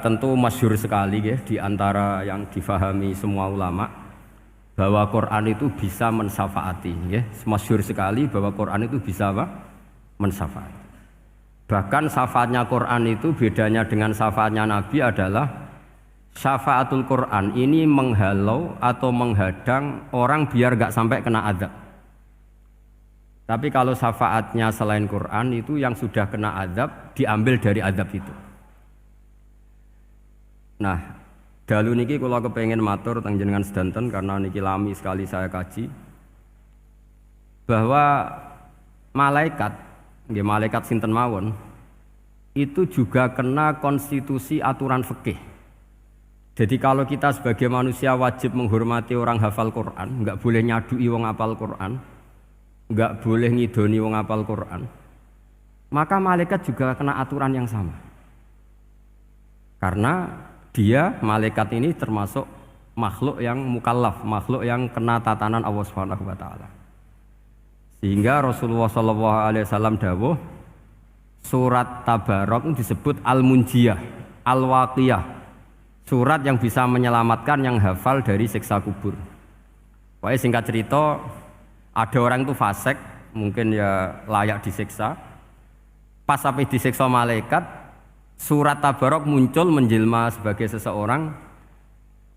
Tentu masyhur sekali ya, di antara yang difahami semua ulama bahwa Quran itu bisa mensyafaati ya. Masyhur sekali bahwa Quran itu bisa apa? Mensyafaati. Bahkan syafaatnya Quran itu bedanya dengan syafaatnya Nabi adalah syafaatul Quran ini menghalau atau menghadang orang biar gak sampai kena azab. Tapi kalau syafaatnya selain Quran itu yang sudah kena azab diambil dari azab itu. Nah, dalu niki kula kepengin matur teng jenengan sedanten karena niki lami sekali saya kaji bahwa malaikat, nggih malaikat sinten mawon itu juga kena konstitusi aturan fikih. Jadi kalau kita sebagai manusia wajib menghormati orang hafal Quran, enggak boleh nyadui wong hafal Quran, enggak boleh ngidoni wong hafal Quran, maka malaikat juga kena aturan yang sama. Karena dia, malaikat ini termasuk makhluk yang mukallaf, makhluk yang kena tatanan Allah Subhanahu wa taala. Sehingga Rasulullah sallallahu alaihi wasallam dawuh surat Tabarok disebut Al-Munjiyah, Al-Waqiyah. Surat yang bisa menyelamatkan yang hafal dari siksa kubur. Pokoknya singkat cerita, ada orang itu fasik, mungkin ya layak disiksa. Pas sampai disiksa malaikat, surat Tabarok muncul menjelma sebagai seseorang.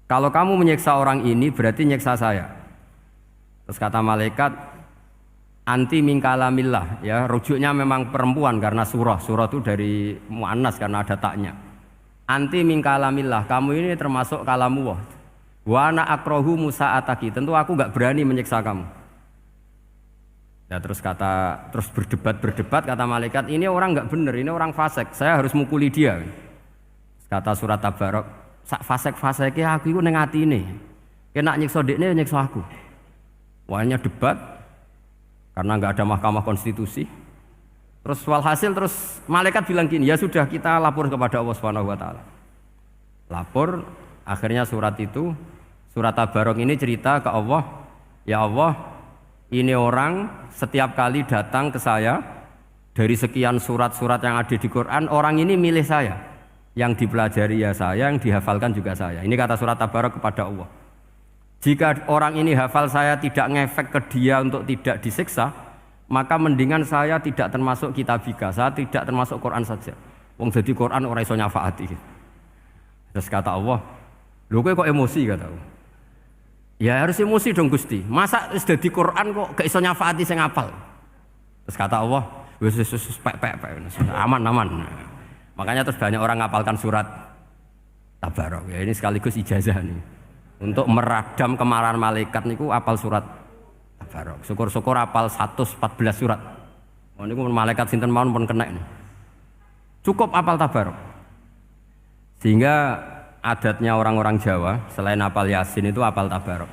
Kalau kamu menyiksa orang ini berarti nyiksa saya. Terus kata malaikat, anti min kalamillah, ya rujuknya memang perempuan karena surah itu dari muannas karena ada taknya. Anti min kalamillah, kamu ini termasuk kalamullah. Wa ana akrahu musa'ataki, tentu aku enggak berani menyiksa kamu. Ya terus berdebat kata malaikat, ini orang enggak benar, ini orang fasik, saya harus mukuli dia. Kata surat Tabarok, sak fasik-fasike aku iku ning atine. Kena nyiksa dekne nyiksa aku. Wahnya debat karena enggak ada mahkamah konstitusi. Terus walhasil terus malaikat bilang gini, ya sudah kita lapor kepada Allah Subhanahu wa taala. Lapor, akhirnya surat Tabarok ini cerita ke Allah, ya Allah, ini orang setiap kali datang ke saya dari sekian surat-surat yang ada di Quran, orang ini milih saya. Yang dipelajari ya saya, yang dihafalkan juga saya. Ini kata surat Tabarok kepada Allah. Jika orang ini hafal saya tidak ngefek ke dia untuk tidak disiksa, maka mendingan saya tidak termasuk kitabika, saya tidak termasuk Quran saja. Wong jadi Quran ora iso nyafaati. Terus kata Allah, lho kowe kok emosi kata Allah. Ya harus emosi dong Gusti. Masa wis dadi Quran kok gak iso nyafaati sing hafal. Terus kata Allah, wis pek aman. Makanya terus banyak orang ngapalkan surat Tabarok. Ya ini sekaligus ijazah nih. Untuk meradam kemarahan malaikat niku apal surat Tabarok. Syukur-syukur apal 114 surat. Oh niku malaikat sinten mawon pun kena ini. Cukup apal Tabarok. Sehingga adatnya orang-orang Jawa selain apal Yasin itu apal Tabarok.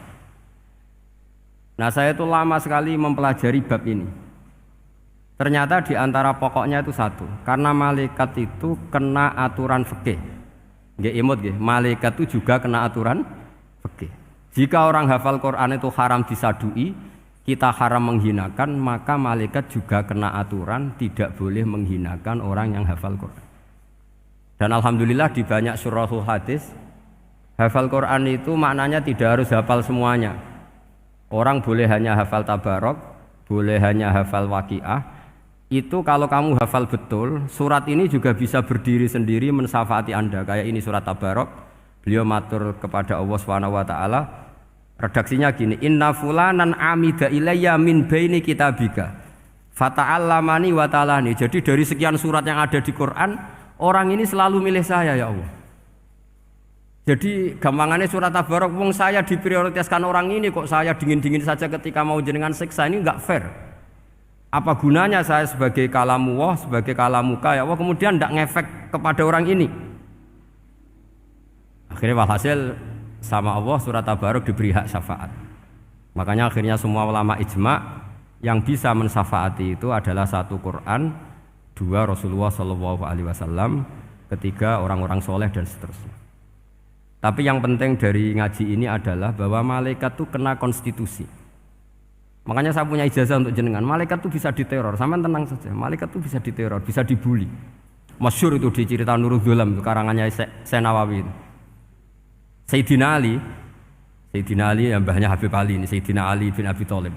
Nah saya itu lama sekali mempelajari bab ini. Ternyata di antara pokoknya itu satu, karena malaikat itu kena aturan fikih. Nggih imut nggih, malaikat itu juga kena aturan fikih. Jika orang hafal Quran itu haram disadui, kita haram menghinakan, maka malaikat juga kena aturan tidak boleh menghinakan orang yang hafal Quran. Dan alhamdulillah di banyak surahul hadis hafal Quran itu maknanya tidak harus hafal semuanya. Orang boleh hanya hafal Tabarok, boleh hanya hafal Waqiah. Itu kalau kamu hafal betul, surat ini juga bisa berdiri sendiri mensyafaati Anda. Kayak ini surat Tabarok, beliau matur kepada Allah Subhanahu wa taala. Redaksinya gini, inna fulanan amida ilayya min baini kitabika fata'allamani wa ta'alani. Jadi dari sekian surat yang ada di Quran, orang ini selalu milih saya ya Allah. Jadi gampangannya surat Tabarok, wong saya diprioritaskan orang ini kok saya dingin-dingin saja ketika mau jenengan siksa, ini enggak fair. Apa gunanya saya sebagai kalamullah, sebagai kalamuka ya Allah, kemudian tidak ngefek kepada orang ini. Akhirnya walhasil sama Allah surat Tabarok diberi hak syafaat. Makanya akhirnya semua ulama ijma yang bisa mensyafaati itu adalah satu Quran, dua Rasulullah Shallallahu Alaihi Wasallam, ketiga orang-orang soleh dan seterusnya. Tapi yang penting dari ngaji ini adalah bahwa malaikat itu kena konstitusi. Makanya saya punya ijazah untuk jenengan. Malaikat itu bisa diteror, sampean tenang saja. Malaikat itu bisa diteror, bisa dibully. Masyhur itu di cerita Nurul Dhulam karangannya Senawawi. Sayyidina Ali yang mbahnya Habib Ali ini Sayyidina Ali bin Abi Thalib.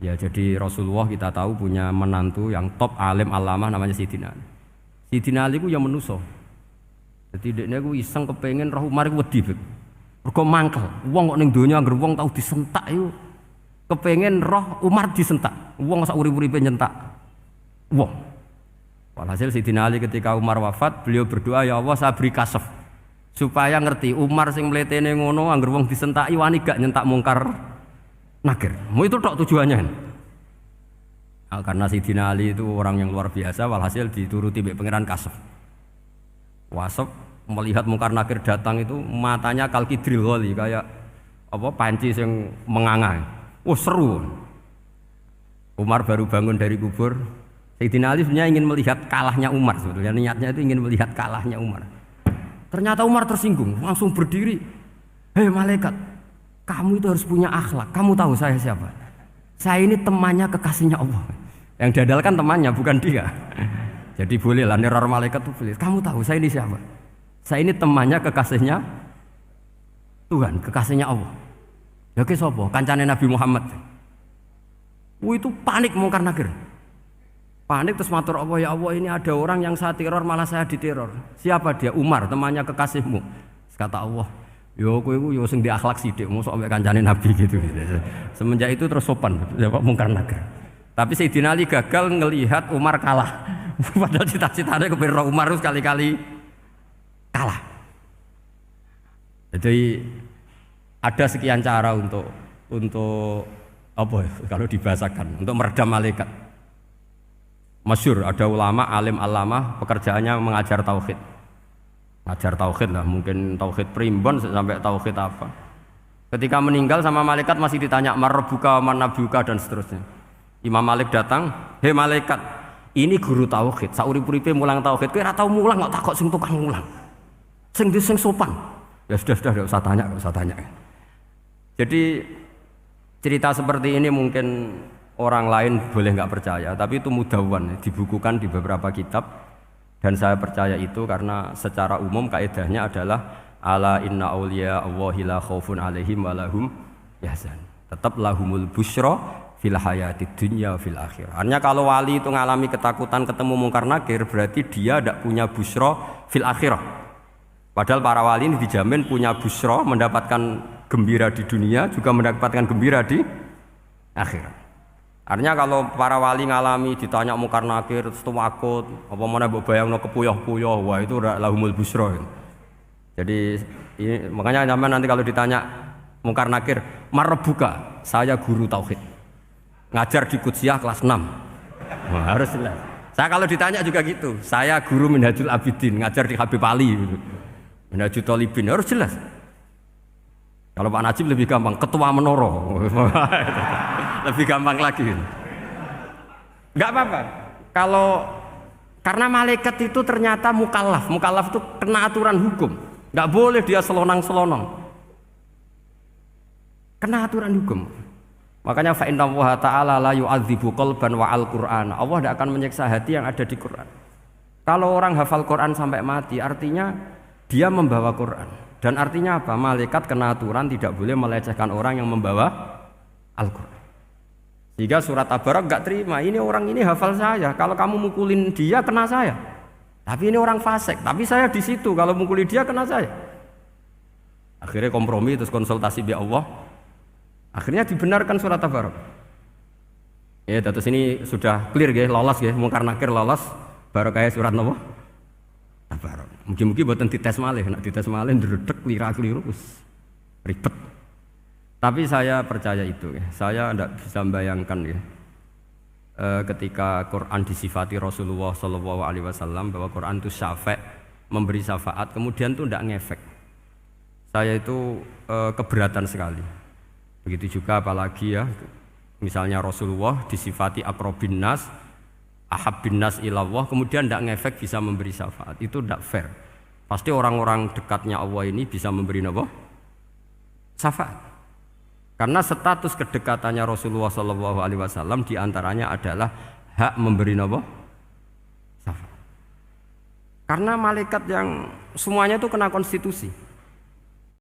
Ya jadi Rasulullah kita tahu punya menantu yang top alim alamah namanya Sayyidina Ali. Sayyidina Ali ku yang menuso. Jadi dekne ku iseng kepengin roh Umar ku wedi. Mergo mangkel. Wong kok ning donya anggere wong tau disentak iku kepengin roh Umar disentak. Wong sak urip-uripe nyentak. Wong. Walhasil Sayyidina Ali ketika Umar wafat, beliau berdoa, ya Allah saya beri kasaf supaya ngerti Umar sing mletene ngono anggere wong disentaki wani gak nyentak mungkar nakir. Mau itu tok tujuannya. Nah, karena Sayyidina Ali itu orang yang luar biasa, walhasil dituruti mbek pangeran kasaf. Wasaf melihat mungkar nakir datang itu matanya kalkidril wali kayak apa panci yang menganga. Oh seru. Umar baru bangun dari kubur. Sayyidina Ali sebenarnya ingin melihat kalahnya Umar sebetulnya, niatnya itu ingin melihat kalahnya Umar. Ternyata Umar tersinggung, langsung berdiri. Hei malaikat, kamu itu harus punya akhlak. Kamu tahu saya siapa? Saya ini temannya kekasihnya Allah. Yang diandalkan temannya bukan dia. Jadi boleh lah neror malaikat itu boleh. Kamu tahu saya ini siapa? Saya ini temannya kekasihnya Tuhan, kekasihnya Allah. Ya ke sapa? Kancane Nabi Muhammad. Itu panik mungkar nakir. Panik terus matur Allah, ya Allah ini ada orang yang saya teror malah saya diteror. Siapa dia? Umar, temannya kekasihmu. Kata Allah, yo kowe iku yo sing di akhlak sithik, mosok ambek kancane Nabi gitu. Semenjak itu terus sopan jawab mungkar nakir. Tapi Sayyidina Ali gagal ngelihat Umar kalah. Padahal cita-citanya kepengin Umar sekali-kali kalah. Jadi ada sekian cara untuk apa kalau dibahasakan untuk meredam malaikat. Masyhur ada ulama alim alamah pekerjaannya mengajar tauhid. Ngajar tauhid lah, mungkin tauhid primbon sampai tauhid apa. Ketika meninggal sama malaikat masih ditanya marbuka manabuka dan seterusnya. Imam Malik datang, "Hei malaikat, ini guru tauhid, saurip-uripe mulang tauhid. Kowe ora tau mulang kok takok sing tukang mulang. Sing sopan." Ya sudah enggak usah tanya. Jadi cerita seperti ini mungkin orang lain boleh nggak percaya, tapi itu mudawwan, dibukukan di beberapa kitab, dan saya percaya itu karena secara umum kaidahnya adalah ala inna auliya Allahi la khaufun alaihim wa lahum yahzan. Tetap lahumul busyra fil hayatid dunya fil akhirah. Artinya kalau wali itu ngalami ketakutan ketemu mungkar nakir, berarti dia tidak punya busyra fil akhirah. Padahal para wali ini dijamin punya busyra, mendapatkan gembira di dunia, juga mendapatkan gembira di akhirat. Artinya kalau para wali ngalami ditanya mungkar nakir terus takut, apa mana mbok bayangno kepuyah-puyah, wah itu lahumul busyra. Jadi ini, makanya zaman nanti kalau ditanya mungkar nakir, marbuka, saya guru tauhid. Ngajar di Qudsiyah kelas 6. Wah, harus jelas. Saya kalau ditanya juga gitu, saya guru Minhajul Abidin, ngajar di Habib Ali gitu. Minhajul Thalibin, harus jelas. Kalau Pak Najib lebih gampang, ketua menoro. Lebih gampang lagi. Enggak apa-apa. Kalau karena malaikat itu ternyata mukallaf. Mukallaf itu kena aturan hukum. Enggak boleh dia selonang-selonong. Kena aturan hukum. Makanya fa inna Allah ta'ala la yu'adzibu qalban wa al-Qur'an. Allah tidak akan menyiksa hati yang ada di Quran. Kalau orang hafal Quran sampai mati, artinya dia membawa Quran. Dan artinya apa? Malaikat kena aturan tidak boleh melecehkan orang yang membawa Al-Quran. Sehingga surat Tabarak enggak terima, ini orang ini hafal saya, kalau kamu mukulin dia kena saya. Tapi ini orang fasik, tapi saya di situ, kalau mukulin dia kena saya. Akhirnya kompromi terus konsultasi bi Allah. Akhirnya dibenarkan surat Tabarak. Ya, terus ini sudah clear ya, lolos ya, mungkar nakir lolos, baru kayak surat apa? Tabarak. Mungkin buatan dites malih, nak dites malih ndredeg lira-kliru ribet. Tapi saya percaya itu ya. Saya tidak bisa membayangkan ya. Ketika Quran disifati Rasulullah SAW bahwa Quran itu syafa', memberi syafaat, kemudian itu tidak ngefek. Saya itu keberatan sekali. Begitu juga apalagi ya, misalnya Rasulullah disifati aqrabin nas, ahabbin nas ilallah, kemudian tidak ngefek bisa memberi syafaat. Itu tidak fair. Pasti orang-orang dekatnya Allah ini bisa memberi apa? Syafaat. Karena status kedekatannya Rasulullah SAW diantaranya adalah hak memberi apa? Syafaat. Karena malaikat yang semuanya itu kena konstitusi.